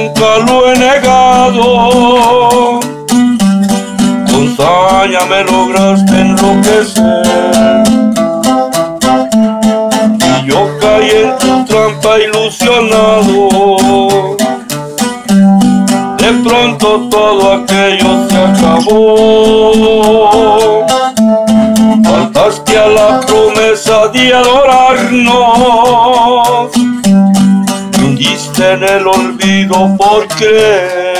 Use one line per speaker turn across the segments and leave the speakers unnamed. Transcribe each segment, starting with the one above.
nunca lo he negado. Con saña me lograste enloquecer y yo caí en tu trampa ilusionado. De pronto todo aquello se acabó. Faltaste a la promesa de adorarnos. Me hundiste en el olvido por creer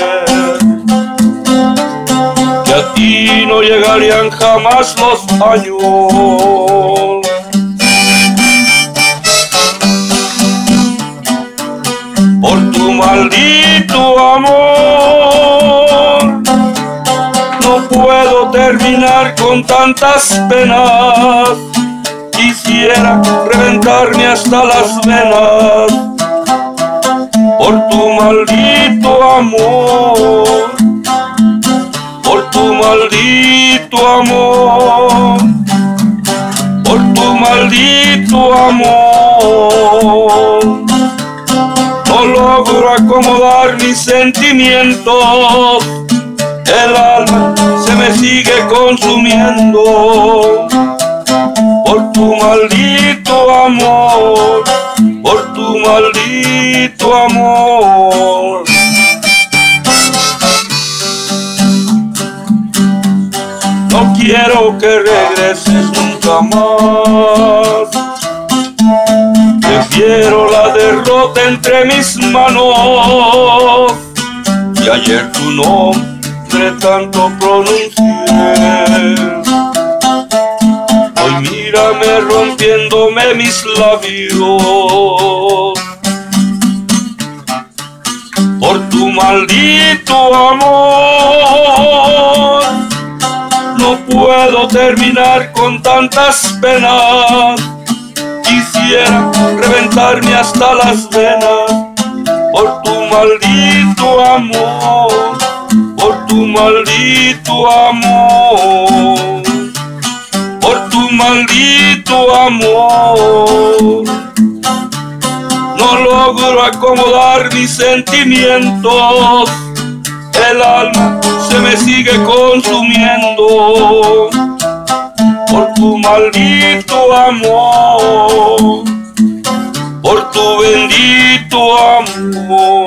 que a ti no llegarían jamás los años. Por tu maldito amor no puedo terminar con tantas penas. Quisiera reventarme hasta las venas. Por tu maldito amor, por tu maldito amor, por tu maldito amor. No logro acomodar mis sentimientos, el alma se me sigue consumiendo. Por tu maldito amor, por tu maldito amor. No quiero que regreses nunca más. Prefiero la derrota entre mis manos. Y ayer tu nombre tanto pronuncié. Hoy mírame rompiéndome mis labios. Por tu maldito amor no puedo terminar con tantas penas. Quisiera reventarme hasta las venas. Por tu maldito amor, por tu maldito amor, por tu maldito amor. No logro acomodar mis sentimientos, el alma se me sigue consumiendo. Por tu maldito amor, por tu bendito amor.